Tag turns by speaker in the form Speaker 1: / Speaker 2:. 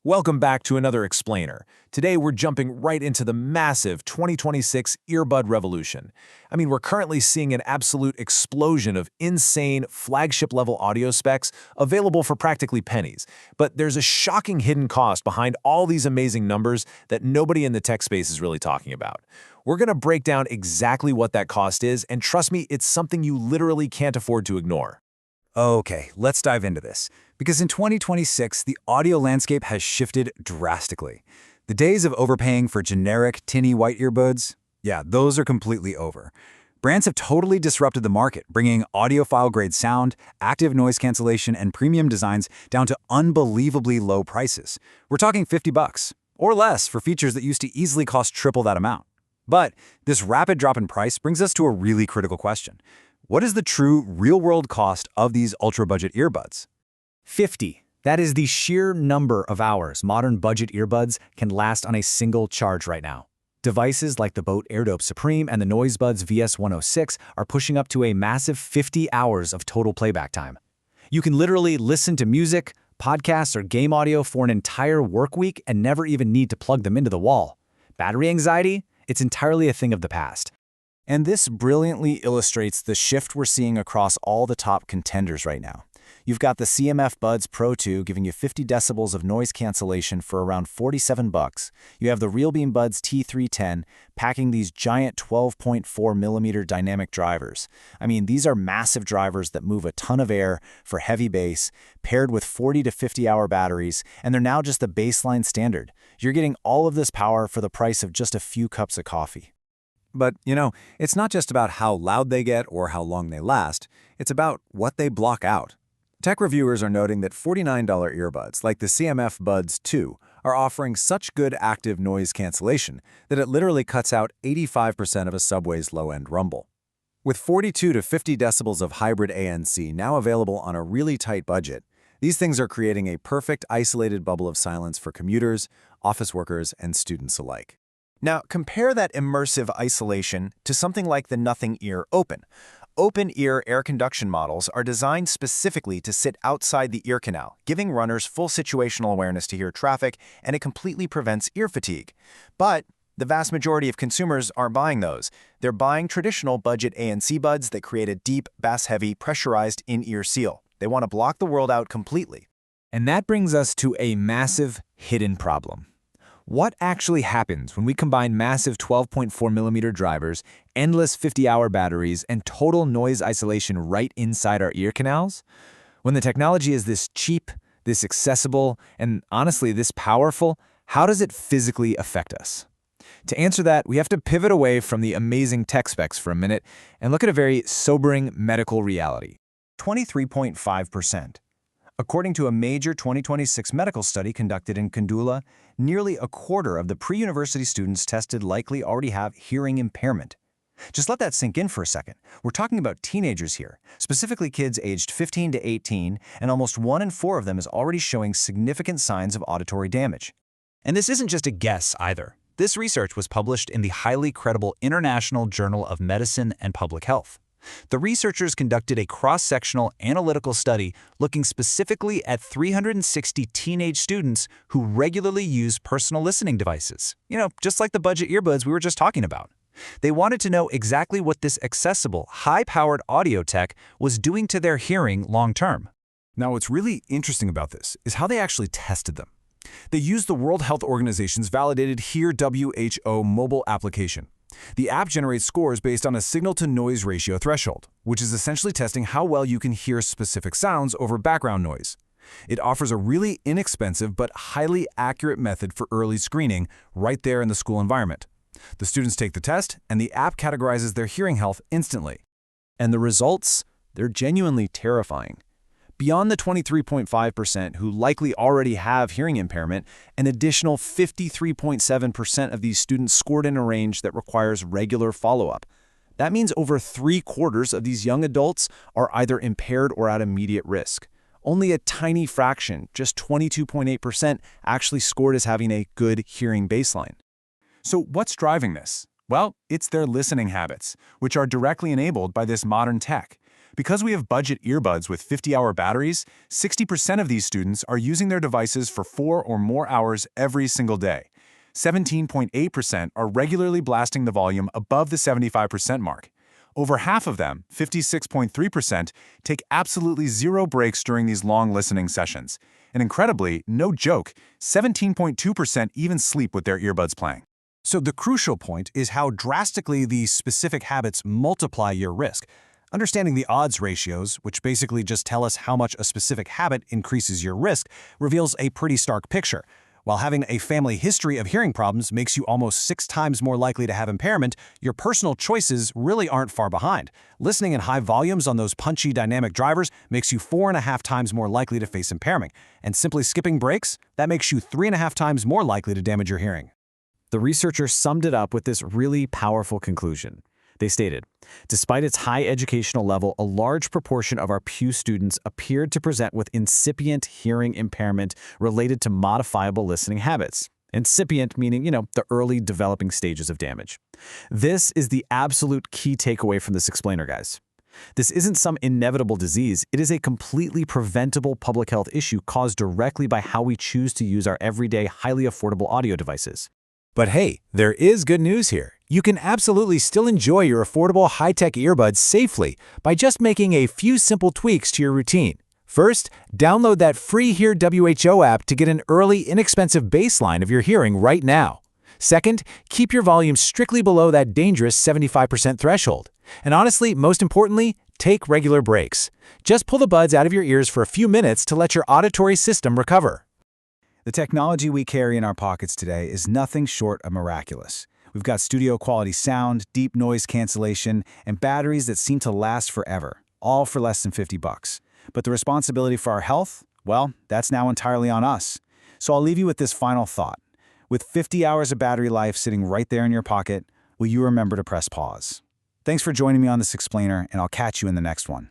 Speaker 1: Welcome back to another explainer. Today we're jumping right into the massive 2026 earbud revolution. We're currently seeing an absolute explosion of insane flagship-level audio specs available for practically pennies. But there's a shocking hidden cost behind all these amazing numbers that nobody in the tech space is really talking about. We're going to break down exactly what that cost is, and trust me, it's something you literally can't afford to ignore.
Speaker 2: Okay, let's dive into this. Because in 2026, the audio landscape has shifted drastically. The days of overpaying for generic, tinny white earbuds, those are completely over. Brands have totally disrupted the market, bringing audiophile-grade sound, active noise cancellation, and premium designs down to unbelievably low prices. We're talking $50 or less for features that used to easily cost triple that amount. But this rapid drop in price brings us to a really critical question. What is the true, real-world cost of these ultra-budget earbuds?
Speaker 3: 50. That is the sheer number of hours modern budget earbuds can last on a single charge right now. Devices like the Airdopes Supreme and the Buds VS106 are pushing up to a massive 50 hours of total playback time. You can literally listen to music, podcasts, or game audio for an entire work week and never even need to plug them into the wall. Battery anxiety? It's entirely a thing of the past.
Speaker 2: And this brilliantly illustrates the shift we're seeing across all the top contenders right now. You've got the CMF Buds Pro 2 giving you 50 decibels of noise cancellation for around $47. You have the Realme Buds T310 packing these giant 12.4mm dynamic drivers. These are massive drivers that move a ton of air for heavy bass, paired with 40 to 50-hour batteries, and they're now just the baseline standard. You're getting all of this power for the price of just a few cups of coffee.
Speaker 4: But, it's not just about how loud they get or how long they last. It's about what they block out. Tech reviewers are noting that $49 earbuds, like the CMF Buds 2, are offering such good active noise cancellation that it literally cuts out 85% of a subway's low-end rumble. With 42 to 50 decibels of hybrid ANC now available on a really tight budget, these things are creating a perfect isolated bubble of silence for commuters, office workers, and students alike.
Speaker 5: Now, compare that immersive isolation to something like the Nothing Ear Open. Open-ear air conduction models are designed specifically to sit outside the ear canal, giving runners full situational awareness to hear traffic, and it completely prevents ear fatigue. But the vast majority of consumers aren't buying those. They're buying traditional budget ANC buds that create a deep, bass-heavy, pressurized in-ear seal. They want to block the world out completely.
Speaker 1: And that brings us to a massive hidden problem. What actually happens when we combine massive 12.4mm drivers, endless 50-hour batteries, and total noise isolation right inside our ear canals? When the technology is this cheap, this accessible, and honestly this powerful, how does it physically affect us? To answer that, we have to pivot away from the amazing tech specs for a minute and look at a very sobering medical reality.
Speaker 5: 23.5%. According to a major 2026 medical study conducted in Kandula, nearly a quarter of the pre-university students tested likely already have hearing impairment. Just let that sink in for a second. We're talking about teenagers here, specifically kids aged 15 to 18, and almost 1 in 4 of them is already showing significant signs of auditory damage.
Speaker 2: And this isn't just a guess either. This research was published in the highly credible International Journal of Medicine and Public Health. The researchers conducted a cross-sectional analytical study looking specifically at 360 teenage students who regularly use personal listening devices. Just like the budget earbuds we were just talking about. They wanted to know exactly what this accessible, high-powered audio tech was doing to their hearing long-term.
Speaker 4: Now, what's really interesting about this is how they actually tested them. They used the World Health Organization's validated Hear WHO mobile application. The app generates scores based on a signal-to-noise ratio threshold, which is essentially testing how well you can hear specific sounds over background noise. It offers a really inexpensive but highly accurate method for early screening right there in the school environment. The students take the test, and the app categorizes their hearing health instantly.
Speaker 1: And the results? They're genuinely terrifying. Beyond the 23.5% who likely already have hearing impairment, an additional 53.7% of these students scored in a range that requires regular follow-up. That means over 3/4 of these young adults are either impaired or at immediate risk. Only a tiny fraction, just 22.8%, actually scored as having a good hearing baseline.
Speaker 4: So what's driving this? Well, it's their listening habits, which are directly enabled by this modern tech. Because we have budget earbuds with 50-hour batteries, 60% of these students are using their devices for 4 or more hours every single day. 17.8% are regularly blasting the volume above the 75% mark. Over half of them, 56.3%, take absolutely zero breaks during these long listening sessions. And incredibly, no joke, 17.2% even sleep with their earbuds playing.
Speaker 3: So the crucial point is how drastically these specific habits multiply your risk. Understanding the odds ratios, which basically just tell us how much a specific habit increases your risk, reveals a pretty stark picture. While having a family history of hearing problems makes you almost 6 times more likely to have impairment, your personal choices really aren't far behind. Listening in high volumes on those punchy dynamic drivers makes you 4.5 times more likely to face impairment. And simply skipping breaks, that makes you 3.5 times more likely to damage your hearing. The researchers summed it up with this really powerful conclusion. They stated, despite its high educational level, a large proportion of our Pew students appeared to present with incipient hearing impairment related to modifiable listening habits. Incipient meaning, the early developing stages of damage. This is the absolute key takeaway from this explainer, guys. This isn't some inevitable disease. It is a completely preventable public health issue caused directly by how we choose to use our everyday, highly affordable audio devices.
Speaker 2: But hey, there is good news here. You can absolutely still enjoy your affordable high-tech earbuds safely by just making a few simple tweaks to your routine. First, download that free Hear WHO app to get an early, inexpensive baseline of your hearing right now. Second, keep your volume strictly below that dangerous 75% threshold. And honestly, most importantly, take regular breaks. Just pull the buds out of your ears for a few minutes to let your auditory system recover.
Speaker 3: The technology we carry in our pockets today is nothing short of miraculous. We've got studio-quality sound, deep noise cancellation, and batteries that seem to last forever, all for less than $50. But the responsibility for our health, well, that's now entirely on us. So I'll leave you with this final thought. With 50 hours of battery life sitting right there in your pocket, will you remember to press pause? Thanks for joining me on this explainer, and I'll catch you in the next one.